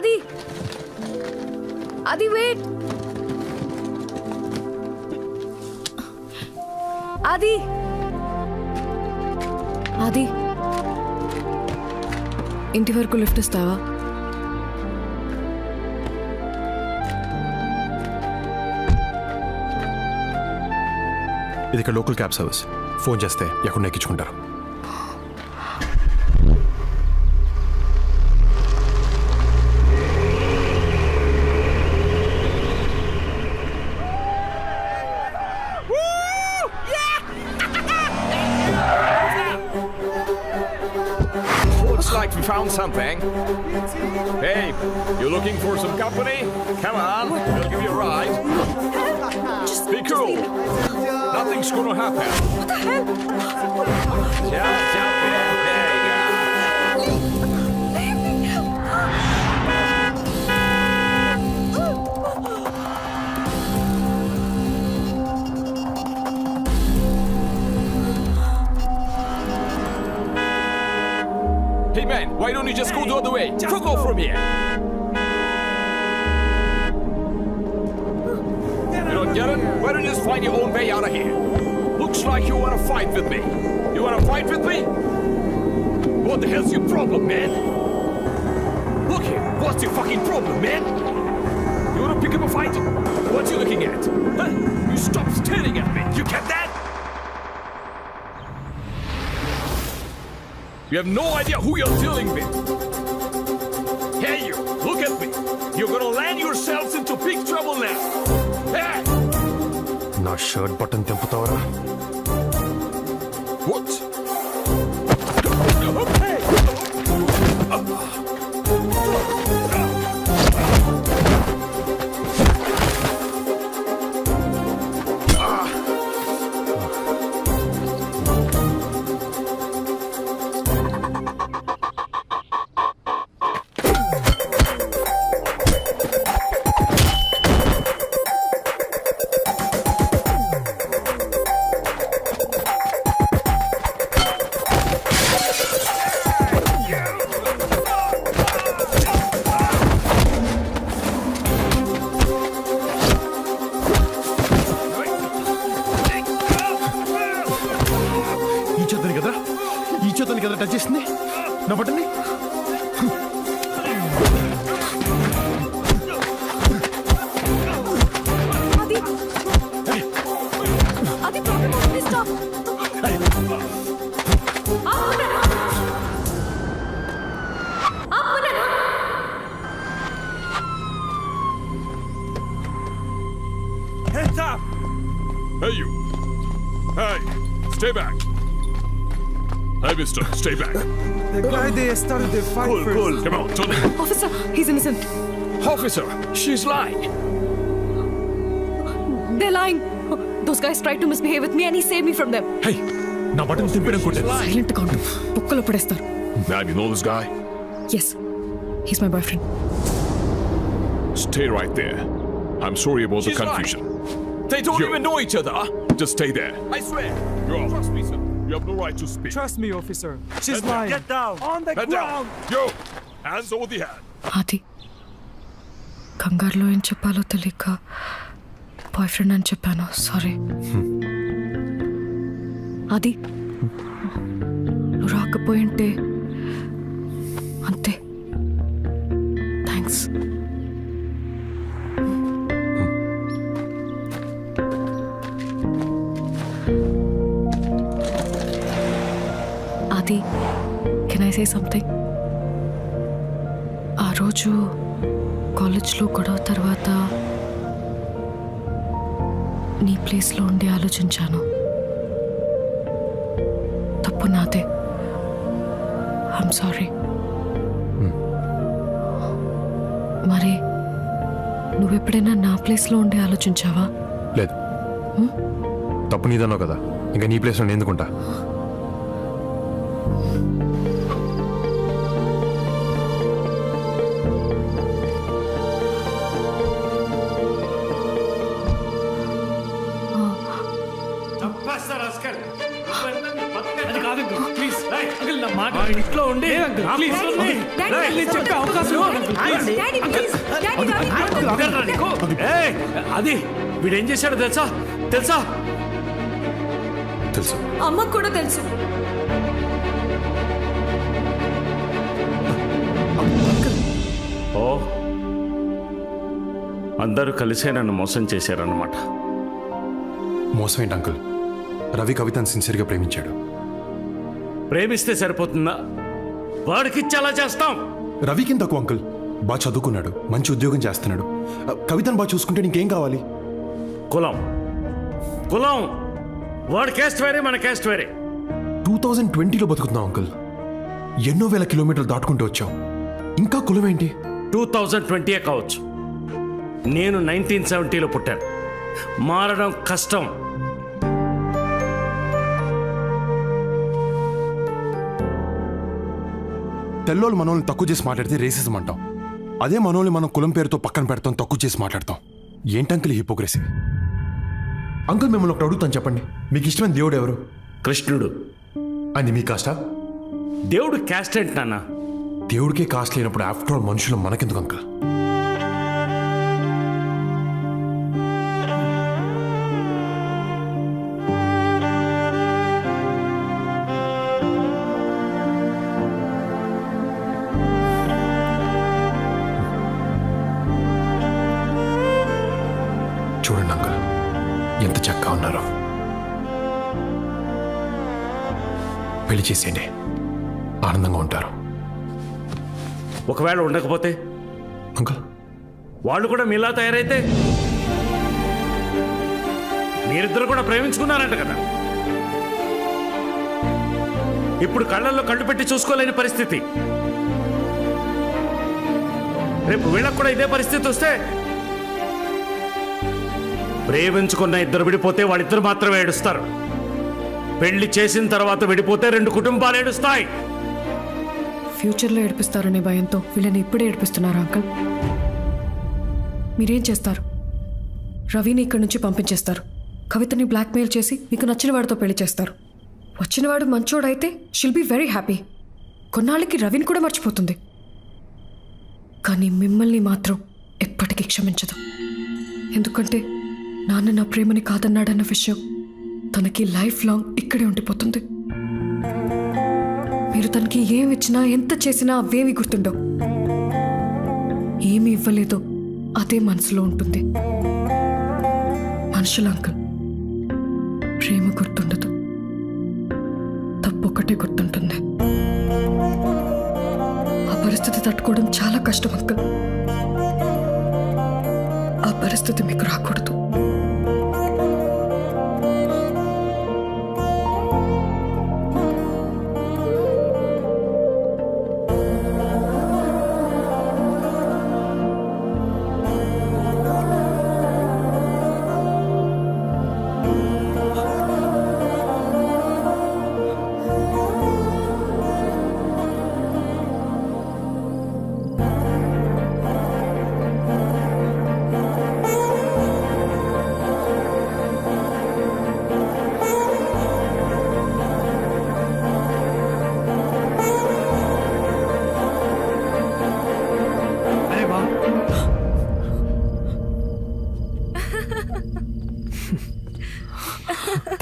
Adi! Adi, wait! Adi! Adi! ఇంటి వరకు lift ఇస్తావా? ఇది ఇక్కడ లోకల్ క్యాబ్ సర్వీస్. ఫోన్ చేస్తే ఎక్కడ ఎక్కించుకుంటారు. Like we found something. Hey, you looking for some company? Come on, we'll give you a ride. Be cool. Nothing's gonna happen. What the hell? Jump in. There you go. Hey man, why don't you just go the other way? Fuck off from here. You don't get it? Why don't you just find your own way out of here? Looks like you wanna fight with me. You wanna fight with me? What the hell's your problem, man? Look here, what's your fucking problem, man? You wanna pick up a fight? What you looking at? Huh? You stop staring at me. You get that? You have no idea who you're dealing with. Hey you, look at me. You're gonna land yourselves into big trouble now. Hey! నా shirt button తెంపుతావరా? What? Hey! ఈ చేతని కదా touch చేసింది నా బటన్ని. Adi! Adi, problem is please stop. Hands up! Hey you! Hey! Stay back! Hey mister, stay back! The guy they started the fight Pull, first. pull, come on, Tony! Officer, he's innocent. Officer, she's lying! They're lying. Those guys tried to misbehave with me and he saved me from them. హే, నా button తిప్పిననుకుంటే Silent గా ఉండు. బొక్కలో పడేస్తారు. Man, you know this guy? Yes, he's my boyfriend. Stay right there. I'm sorry about the confusion. They don't even know each other. Just stay there. I swear. You're off. Trust me, sir. You have no right to speak. Trust me, officer. She's Head down. lying. Get down. On the Head ground. down. Yo, hands over the head. అది కంగారులో ఏం చెప్పాలో తెలియక boy friend అని చెప్పాను. Sorry. అది నువ్వు రాకపోయింటే అంతే. థ్యాంక్స్. అది కెన్ ఐ సే సంథింగ్? ఆ రోజు కాలేజ్లో గొడవ తర్వాత నీ ప్లేస్లో ఉండి ఆలోచించాను. తప్పు నాదే. I'm sorry. మరి నువ్వెప్పుడైనా నా ప్లేస్లో ఉండి ఆలోచించావా? లేదు. తప్పు నీదన్నావు కదా, ఇంకా నీ ప్లేస్లో నేను ఎందుకుంటా? ఇంట్లో ఉండి నా కూతుర్ని- రేయ్, చెప్పే అవకాశం ఇవ్వండి. కుదరరా నీకు? ఏయ్, అది వీడేం చేశాడో తెలుసా తెలుసా తెలుసు. అమ్మకు కూడా తెలుసు. ఓ అందరూ కలిసే నన్ను మోసం చేశారన్నమాట. మోసం ఏంటి అంకుల్? రవి కవితను సిన్సియర్గా ప్రేమించాడు. ప్రేమిస్తే సరిపోతుందా? వాడికిచ్చి అలా చేస్తాం. రవికి తక్కువ అంకుల్. బాగా చదువుకున్నాడు, మంచి ఉద్యోగం చేస్తున్నాడు. కవితను బాగా చూసుకుంటే నీకేం కావాలి? కులం కులం వాడి క్యాస్ట్ వేరే, మన క్యాస్ట్ వేరే. 2020లో బతుకుతున్నావు అంకుల్. ఎన్నో వేల కిలోమీటర్లు దాటుకుంటూ వచ్చావు. ఇంకా కులం ఏంటి? 2020 కావచ్చు, నేను 1970లో పుట్టాను. మారడం కష్టం. తెల్లోళ్ళు మనోళ్ళని తక్కువ చేసి మాట్లాడితే రేసిజం అంటాం. అదే మనోళ్ళని మనం కులం పేరుతో పక్కన పెడతాం, తక్కువ చేసి మాట్లాడతాం. ఏంటంకుల్ హిపోక్రసీ? అంకుల్ మిమ్మల్ని ఒకటి అడుగుతాను, చెప్పండి. మీకు ఇష్టమైన దేవుడు ఎవరు? కృష్ణుడు. అది మీ కాస్టా? దేవుడు క్యాస్ట్ ఏంటి నాన్న? దేవుడికే కాస్ట్ లేనప్పుడు ఆఫ్టర్ ఆల్ మనుషులు మనకెందుకు అంకుల్? చూడండి అంకుల్, ఎంత చక్కగా ఉన్నారో. పెళ్లి చేసేయండి, ఆనందంగా ఉంటారు. ఒకవేళ ఉండకపోతే, అంకుల్ వాళ్ళు కూడా మీలా తయారైతే? మీరిద్దరు కూడా ప్రేమించుకున్నారంట కదా. ఇప్పుడు కళ్ళల్లో కళ్ళు పెట్టి చూసుకోలేని పరిస్థితి. రేపు వీళ్ళకు కూడా ఇదే పరిస్థితి వస్తే, ప్రేమించుకున్న ఇద్దరు విడిపోతే వాళ్ళిద్దరు మాత్రమే ఏడుస్తారు. పెళ్లి చేసిన తర్వాత విడిపోతే 2 కుటుంబాలు ఏడుస్తాయి. ఫ్యూచర్లో ఏడిపిస్తారనే భయంతో వీళ్ళని ఇప్పుడే ఏడిపిస్తున్నారు అంకుల్. మీరేం చేస్తారు? రవిని ఇక్కడి నుంచి పంపించేస్తారు. కవితని బ్లాక్మెయిల్ చేసి మీకు నచ్చిన వాడితో పెళ్లి చేస్తారు. వచ్చినవాడు మంచోడైతే షిల్ బీ వెరీ హ్యాపీ. కొన్నాళ్ళకి రవిని కూడా మర్చిపోతుంది. కానీ మిమ్మల్ని మాత్రం ఎప్పటికీ క్షమించదు. ఎందుకంటే నాన్న నా ప్రేమని కాదన్నాడన్న విషయం తనకి లైఫ్ లాంగ్ ఇక్కడే ఉండిపోతుంది. మీరు తనకి ఏమి ఇచ్చినా, ఎంత చేసినా అవేమి గుర్తుండవు. ఏమి ఇవ్వలేదో అదే మనసులో ఉంటుంది. మనుషుల అంకుల్, ప్రేమ గుర్తుండదు, తప్పొక్కటే గుర్తుంటుంది. ఆ పరిస్థితి తట్టుకోవడం చాలా కష్టం అంకుల్. ఆ పరిస్థితి మీకు రాకూడదు.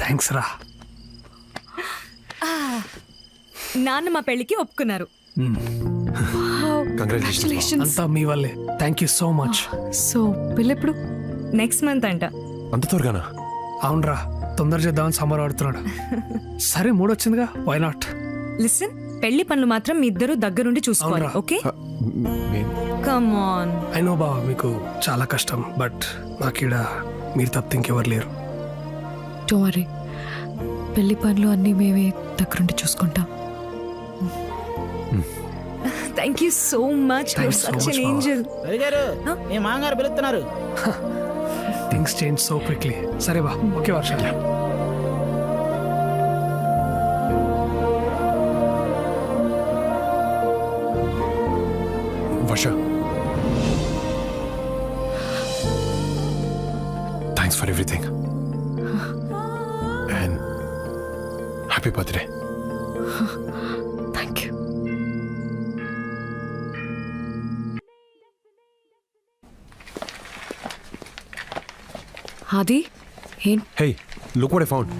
థ్యాంక్స్ రా. నాన్న మా పెళ్లికి ఒప్పుకున్నారు. కంగ్రాచులేషన్స్. అంతా మీ వల్లే. Thank you so much. So పెళ్ళెప్పుడు? నెక్స్ట్ మంత్ అంట. అంత త్వరగానా? అవునరా, తొందర చేద్దామని సమ్మర్ ఆడుతున్నాడు. సరే, మూడొచ్చిందిగా, వై నాట్? లిసన్, పెళ్లి పనులు మాత్రం మీ ఇద్దరు దగ్గరుండి చూసుకోవాలి. అవునరా. Okay, come on. I know బావ, మీకు చాలా కష్టం, బట్ మాకీడ మీరు తప్పితే ఇంకెవరు లేరు. డోంట్ వరీ, పెళ్లి పనులు అన్నీ మేమే దగ్గరుండి చూసుకుంటాం. Thank you so much. Thanks so such much, ఎన్ Mama. ఏంజెల్. రవి గారు, మీ మామగారు పిలుస్తున్నారు. Things change so quickly. సరే బా, okay Varsha. Varsha, thanks for everything and happy birthday. Thank you. అది ఏం hey look what I found.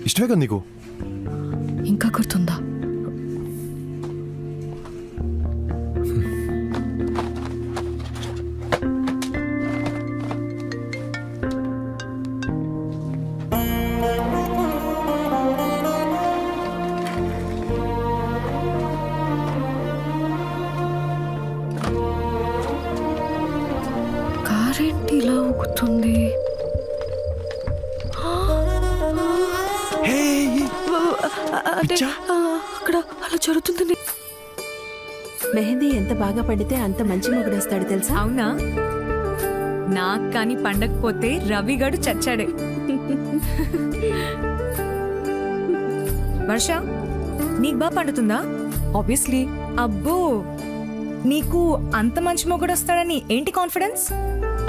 ఇష్టమే కదా నీకు? ఇంకా గుర్తుందా? కారేంటి ఇలా ఊగుతుంది? అంటే అక్కడ అలా జరుగుతుంది. మెహందీ ఎంత బాగా పడితే అంత మంచి మొగుడొస్తాడు తెలుసా? అవునా? నాకు కానీ పండకపోతే రవిగాడు చచ్చాడే. వర్ష, నీకు బాగా పండుతుందా? ఆబ్వియస్లీ. అబ్బో, నీకు అంత మంచి మొగుడు వస్తాడని ఏంటి కాన్ఫిడెన్స్?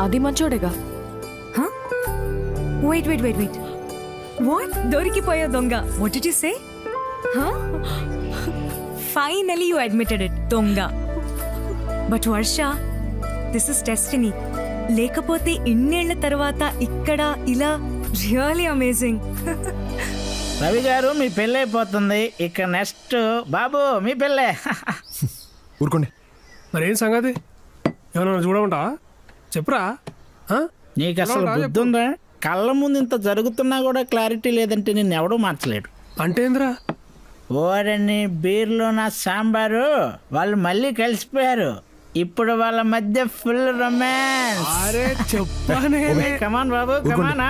అది మంచోడేగా. Wait wait wait wait, what? దొరికిపోయా దొంగ. What did you say? Finally you admitted it, దొంగ. But Varsha, this is destiny. లేకపోతే ఇన్నేళ్ల తర్వాత ఇక్కడ ఇలా రియల్లీ అమేజింగ్. రవి గారు మీ పెళ్ళి అయిపోతుంది, ఇక నెక్స్ట్ బాబు మీ పెళ్ళే. ఊరుకోండి. మరేం సంగతి? ఏమన్నా చూడమంటా? చెప్పురా. ఆ? నీకు అసలు చెప్పు. బుద్ధి ఉందా? కళ్ళ ముందు ఇంత జరుగుతున్నా కూడా క్లారిటీ లేదంటే నిన్ను ఎవడూ మార్చలేడు. అంటే ఏంద్రా? ఓరని బీర్లో నా సాంబారు వాళ్ళు మళ్ళీ కలిసిపోయారు. ఇప్పుడు వాళ్ళ మధ్య ఫుల్ రొమాన్స్. అరే చెప్పానే. కమాన్ బాబు కమానా,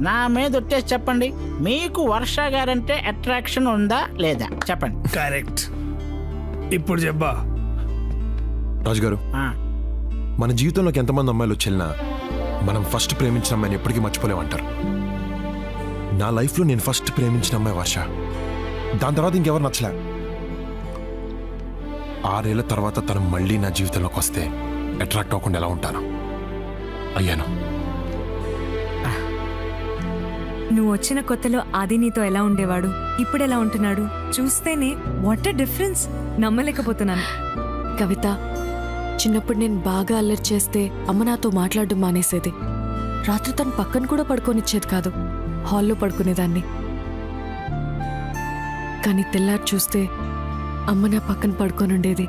నా మీద ఒట్టేసి చెప్పండి, మీకు వర్ష గారంటే అట్రాక్షన్ ఉందా లేదా చెప్పండి. కరెక్ట్. ఇప్పుడు చెప్పా. రాజుగారు, ఆ, మన జీవితంలోకి ఎంతమంది అమ్మాయిలు వచ్చేళ్ళినా మనం ఫస్ట్ ప్రేమించిన అమ్మాయిని ఎప్పటికీ మర్చిపోలేమంటారు. నా లైఫ్లో నేను ఫస్ట్ ప్రేమించిన అమ్మాయి వర్ష. దాని తర్వాత ఇంకెవరు నచ్చలే. 6 ఏళ్ల తర్వాత తను మళ్ళీ నా జీవితంలోకి వస్తే అట్రాక్ట్ అవ్వకుండా ఎలా ఉంటాను? అయ్యాను. నువ్వు వచ్చిన కొత్తలో ఆది నీతో ఎలా ఉండేవాడు, ఇప్పుడు ఎలా ఉంటున్నాడు చూస్తేనే వాట్ ఎ డిఫరెన్స్. నమ్మలేకపోతున్నాను. కవిత, చిన్నప్పుడు నేను బాగా అల్లరి చేస్తే అమ్మ నాతో మాట్లాడడం మానేసేది. రాత్రి తను పక్కన కూడా పడుకోనిచ్చేది కాదు, హాల్లో పడుకునేదాన్ని. కానీ తెల్లారి చూస్తే అమ్మ నా పక్కన పడుకోనుండేది.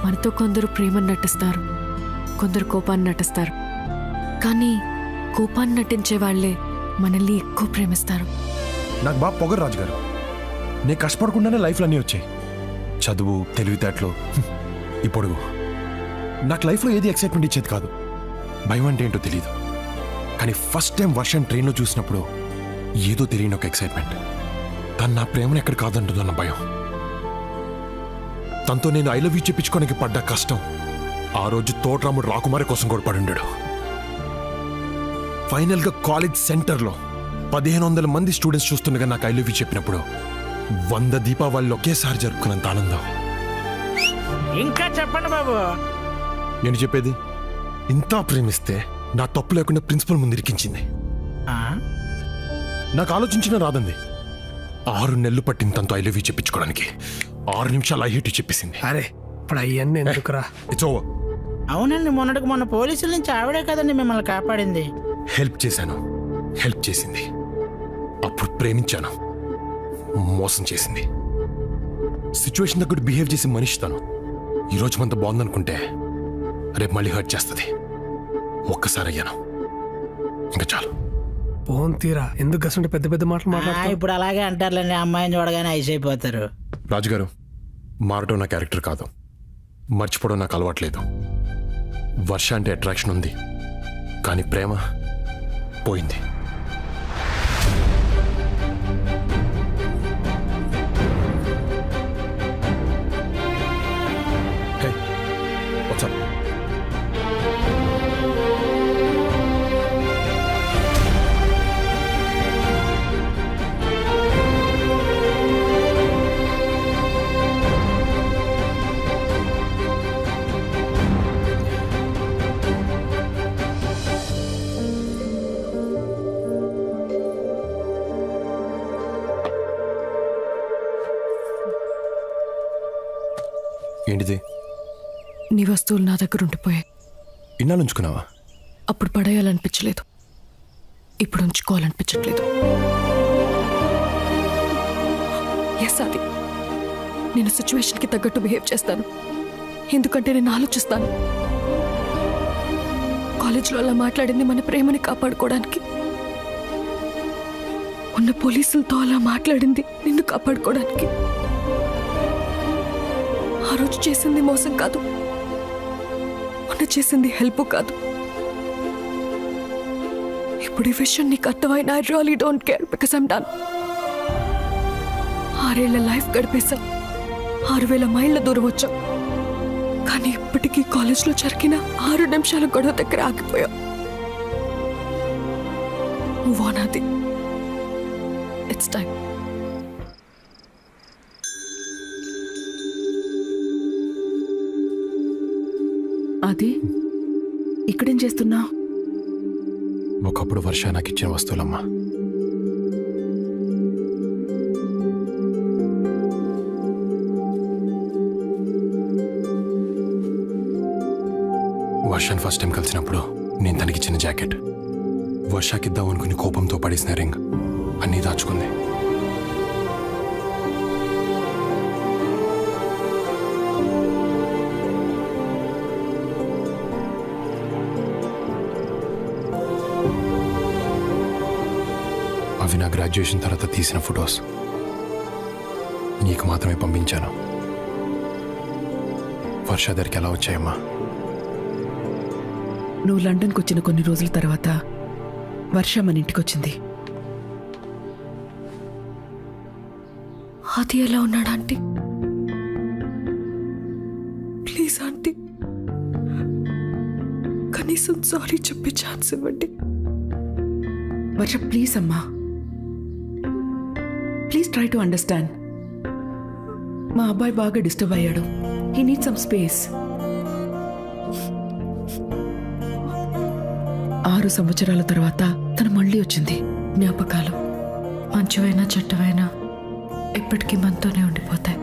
మనతో కొందరు ప్రేమను నటిస్తారు, కొందరు కోపాన్ని నటిస్తారు. కానీ కోపాన్ని నటించే వాళ్లే మనల్ని ఎక్కువ ప్రేమిస్తారు. నాకు బాగా పొగరు రాజుగారు. నేను కష్టపడకుండానే లైఫ్లో అన్నీ వచ్చాయి. చదువు, తెలివితేటలు, ఈ పొడుగు. నాకు లైఫ్లో ఏది ఎక్సైట్మెంట్ ఇచ్చేది కాదు. భయం అంటే ఏంటో తెలియదు. కానీ ఫస్ట్ టైం వర్షం ట్రైన్లో చూసినప్పుడు ఏదో తెలియని ఒక ఎక్సైట్మెంట్. తను నా ప్రేమను ఎక్కడ కాదంటుందన్న భయం. తనతో నేను ఐ లవ్ యూ చెప్పించుకోనికి పడ్డ కష్టం ఆ రోజు తోటరాముడు రాకుమారి కోసం కూడా పడుండాడు. ఫైనల్గా కాలేజ్ సెంటర్లో 1500 మంది స్టూడెంట్స్ చూస్తుండగా నాకు ఐ లవ్ యూ చెప్పినప్పుడు 100 దీపావళిలో ఒకేసారి జరుపుకున్నంత ఆనందం. ఇంకా చెప్పండి బాబు. నేను చెప్పేది, ఇంత ప్రేమిస్తే నా తప్పు లేకుండా ప్రిన్సిపల్ ముందు ఇరికించింది. ఆ, నాకు ఆలోచించిన రాదండి. 6 నెలలు పట్టింది తనతో ఐ లవ్ యూ చెప్పించుకోవడానికి. 6 నిమిషాలు ఐ హేట్ యూ చెప్పేసింది. అరే ఇప్పుడు అవన్నీ ఎందుకురా? It's over. అవునండి, మొన్నటికి మొన్న పోలీసుల నుంచి ఆవిడే కదండి మిమ్మల్ని కాపాడింది. హెల్ప్ చేశాను, హెల్ప్ చేసింది. అప్పుడు ప్రేమించాను, మోసం చేసింది. సిచ్యువేషన్ దగ్గర బిహేవ్ చేసి మనిషి తను. ఈరోజు మనతో బాగుందనుకుంటే రేపు మళ్ళీ హర్ట్ చేస్తుంది. ఒక్కసారి అయ్యాను, ఇంకా చాలు. ఫోన్ తీరా. ఎందుకు గసంటే పెద్ద పెద్ద మాటలు మాట్లాడతా? ఇప్పుడు అలాగే అంటారులేండి, అమ్మాయిని చూడగానే ఐస్ అయిపోతారు. రాజుగారు, మారటం నా క్యారెక్టర్ కాదు, మర్చిపోవడం నాకు అలవాట్లేదు. వర్ష అంటే అట్రాక్షన్ ఉంది, కానీ ప్రేమ పోయింది. Hey, what's up? ఏంటిది? నీ వస్తువులు నా దగ్గర ఉండిపోయాయి. ఇన్నాళ్ళు ఉంచుకున్నావా? అప్పుడు పడేయాలనిపించలేదు, ఇప్పుడు ఉంచుకోవాలనిపించట్లేదు. ఎస్ అది, నేను సిచ్యువేషన్కి తగ్గట్టు బిహేవ్ చేస్తాను, ఎందుకంటే నేను ఆలోచిస్తాను. కాలేజ్లో అలా మాట్లాడింది మన ప్రేమని కాపాడుకోవడానికి, ఉన్న పోలీసులతో అలా మాట్లాడింది నిన్ను కాపాడుకోవడానికి. ఆ రోజు చేసింది మోసం కాదు, మొన్న చేసింది హెల్ప్ కాదు. ఇప్పుడు ఈ విషయం నీకు అర్థమైన I really don't care because I'm done. 6 ఏళ్ల లైఫ్ గడిపేశా, 6000 మైళ్ళ దూరం వచ్చాం, కానీ ఇప్పటికీ కాలేజ్లో జరిగిన 6 నిమిషాల గొడవ దగ్గర ఆగిపోయాం. మూవ్ ఆన్ ఆది, ఇట్స్ టైం. అది ఇక్కడేం చేస్తున్నావు? ఒకప్పుడు వర్ష నాకు ఇచ్చిన వస్తువులమ్మా. వర్షాన్ని ఫస్ట్ టైం కలిసినప్పుడు నేను తనకిచ్చిన జాకెట్, వర్షాకిద్దాం అనుకుని కోపంతో పడేసిన రింగ్ అన్నీ దాచుకుంది. అవి నా గ్రాడ్యుయేషన్ తర్వాత తీసిన ఫొటోస్ నీకు మాత్రమే పంపించాను. వర్ష దగ్గరికి ఎలా వచ్చాయమ్మా? నువ్వు లండన్కి వచ్చిన కొన్ని రోజుల తర్వాత వర్ష మన ఇంటికి వచ్చింది. అది ఎలా ఉన్నాడు ఆంటీ? ప్లీజ్ ఆంటీ, కనీసం సారీ చెప్పే ఛాన్స్ ఇవ్వండి. వర్ష ప్లీజ్ అమ్మా, ప్లీజ్ ట్రై టు అండర్స్టాండ్. మా అబ్బాయి బాగా డిస్టర్బ్ అయ్యాడు, హీ నీడ్ సమ్ స్పేస్. 6 సంవత్సరాల తర్వాత తను మళ్ళీ వచ్చింది. జ్ఞాపకాలు మంచివైనా చెడ్డవైనా ఎప్పటికీ మనతోనే ఉండిపోతాయి.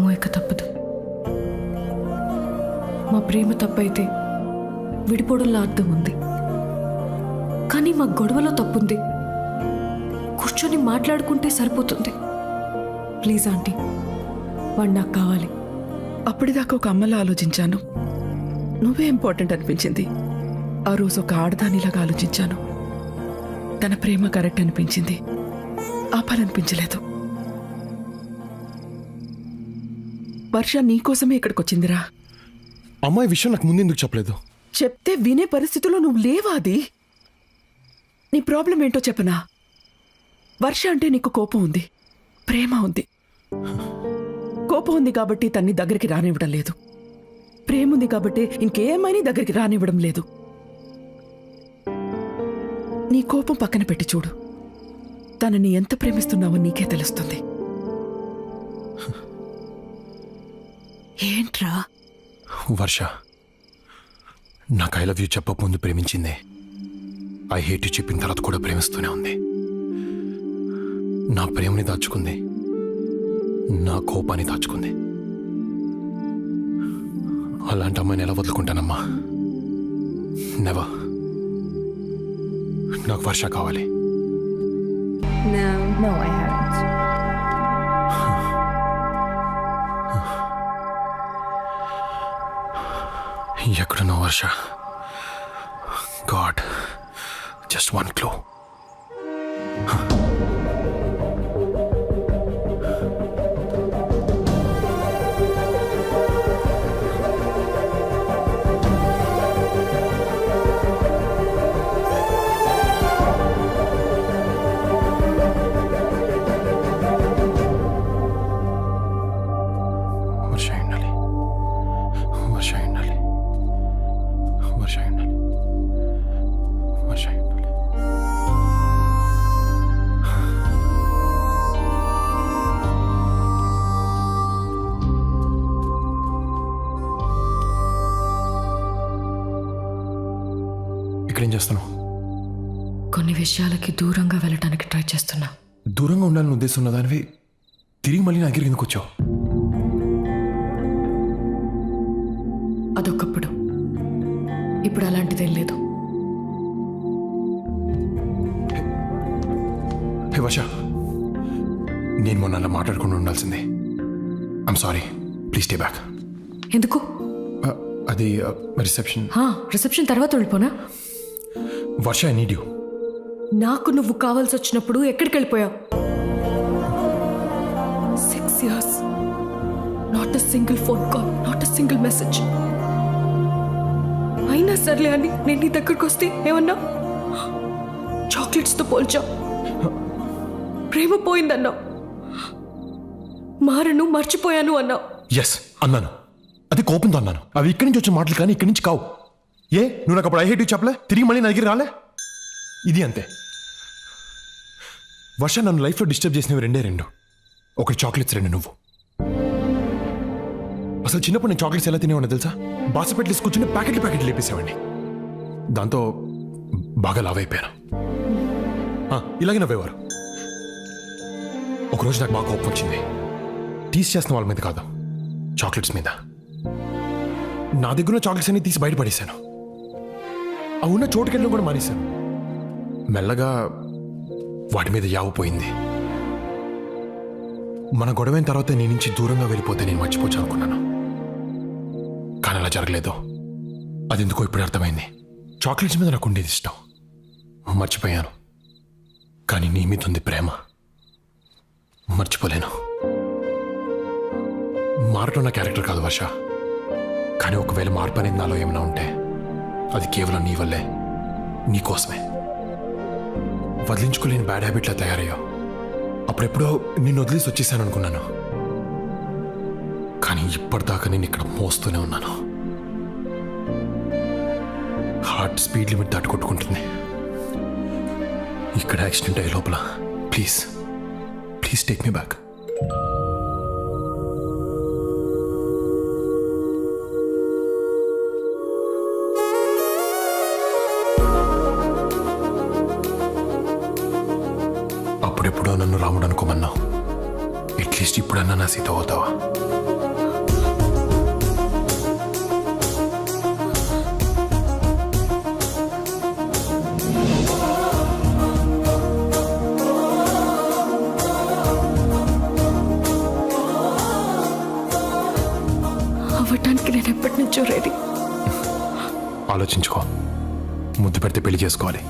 మోయక తప్పదు. మా ప్రేమ తప్పైతే విడిపోవడంలో అర్థం ఉంది, కానీ మా గొడవలో తప్పుంది. కూర్చొని మాట్లాడుకుంటే సరిపోతుంది. ప్లీజ్ ఆంటీ, వాడు నాకు కావాలి. అప్పటిదాకా ఒక అమ్మలా ఆలోచించాను, నువ్వే ఇంపార్టెంట్ అనిపించింది. ఆ రోజు ఒక ఆడదానిలాగా ఆలోచించాను. తన ప్రేమ కరెక్ట్ అనిపించింది, ఆపాలనిపించలేదు. వర్ష నీకోసమే ఇక్కడికి వచ్చిందిరా. అమ్మాయి విషయం నాకు ముందెందుకు చెప్పలేదు? చెప్తే వినే పరిస్థితిలో నువ్వు లేవా? అది నీ ప్రాబ్లం ఏంటో చెప్పనా? వర్ష అంటే నీకు కోపం ఉంది, ప్రేమ ఉంది. కోపం ఉంది కాబట్టి తన్ని దగ్గరికి రానివ్వడం లేదు, ప్రేమ ఉంది కాబట్టి ఇంకేమైనా దగ్గరికి రానివ్వడం లేదు. నీ కోపం పక్కన పెట్టి చూడు, తనని ఎంత ప్రేమిస్తున్నావో నీకే తెలుస్తుంది. ఏంట్రా? వర్ష నాకు ఐ లవ్ యూ చెప్పక ముందు ప్రేమించిందే, ఐ హేట్ యూ చెప్పిన తర్వాత కూడా ప్రేమిస్తూనే ఉంది. నా ప్రేమని దాచుకుంది, నా కోపాన్ని దాచుకుంది. అలాంటి అమ్మాయిని ఎలా వదులుకుంటానమ్మా? నెవర్. నాకు వర్ష కావాలి. No, I haven't. ఎక్కడున్నా Varsha? God, just one clue. Varsha ఉండాలి, వర్ష ఉండాలి, వర్ష ఉండాలి, వర్ష ఉండాలి. ఇక్కడేం చేస్తున్నావు? కొన్ని విషయాలకి దూరంగా వెళ్ళటానికి ట్రై చేస్తున్నా. దూరంగా ఉండాలని ఉద్దేశం ఉన్నదానివి తిరిగి మళ్ళీ నా దగ్గరికి ఎందుకు వచ్చావు? అదొకప్పుడు, ఇప్పుడు అలాంటిదేం లేదు. హే వర్ష, నేను మొన్న అలా మాట్లాడుకుంటూ ఉండాల్సిందే. I'm sorry, please stay back. ఎందుకు? అది రిసెప్షన్. రిసెప్షన్ తర్వాత వెళ్ళిపోనా? వర్ష, ఐ నీడ్ యూ. నాకు నువ్వు కావాల్సి వచ్చినప్పుడు ఎక్కడికి వెళ్ళిపోయావు? 6 years, not a single phone call, not a single message. అయినా సర్లే అని నేను నీ దగ్గరకు వస్తే ఏమన్నా చాక్లెట్స్తో పోల్చావు, ప్రేమ పోయిందన్నావు, మారను మర్చిపోయాను అన్నావు. ఎస్ అన్నాను, అది కోపంతో అన్నాను. అవి ఇక్కడి నుంచి వచ్చిన మాటలు కానీ ఇక్కడి నుంచి కావు. ఏ నువ్వు నాకు అప్పుడు ఐ హేట్ యూ చెప్పలే, తిరిగి మళ్ళీ నా దగ్గర రాలే. ఇది అంతే. వర్ష, నన్ను లైఫ్లో డిస్టర్బ్ చేసినవి రెండు. ఒకటి చాక్లెట్స్, రెండు నువ్వు. అసలు చిన్నప్పుడు నేను చాక్లెట్స్ ఎలా తినేవాడిని తెలుసా? బాసపెట్లు కూర్చుని ప్యాకెట్లు లేపేసేవాడిని. దాంతో బాగా లావ్ అయిపోయాను. ఇలాగే నవ్వేవారు. ఒకరోజు నాకు బాగా కోపం వచ్చింది. టీస్ చేస్తున్న వాళ్ళ మీద కాదు, చాక్లెట్స్ మీద. నా దగ్గర ఉన్న చాక్లెట్స్ అన్ని తీసి బయటపడేశాను. ఆ ఉన్న చోటుకెళ్ళడం కూడా మానేశాను. మెల్లగా వాటి మీద యావ పోయింది. మన గొడవైన తర్వాత నీ నుంచి దూరంగా వెళ్ళిపోతే నేను మర్చిపోవచ్చు అనుకున్నాను, కానీ అలా జరగలేదు. అది ఎందుకో ఇప్పుడు అర్థమైంది. చాక్లెట్స్ మీద నాకు ఉండేది ఇష్టం, మర్చిపోయాను. కానీ నీ మీద ఉంది ప్రేమ, మర్చిపోలేను. మారటం నా క్యారెక్టర్ కాదు వర్ష, కానీ ఒకవేళ మార్పు అనేది నాలో ఏమైనా ఉంటే అది కేవలం నీ వల్లే, నీ కోసమే. వదిలించుకోలేని బ్యాడ్ హ్యాబిట్లా తయారయ్యో. అప్పుడెప్పుడో నిన్ను వదిలేసి వచ్చేసాను అనుకున్నాను, కానీ ఇప్పటిదాకా నేను ఇక్కడ మోస్తూనే ఉన్నాను. హార్ట్ స్పీడ్ లిమిట్ దాటి కొట్టుకుంటుంది. ఇక్కడ యాక్సిడెంట్ అయ్యే లోపల ప్లీజ్ టేక్ మీ బ్యాక్. అప్పుడెప్పుడో నన్ను రాముడు అనుకోమన్నావు, అట్లీస్ట్ ఇప్పుడన్నా నా సీత అవుతావా? అవ్వటానికి నేను ఎప్పటి నుంచో రెడీ. ఆలోచించుకో, ముద్దు పెడితే పెళ్లి చేసుకోవాలి.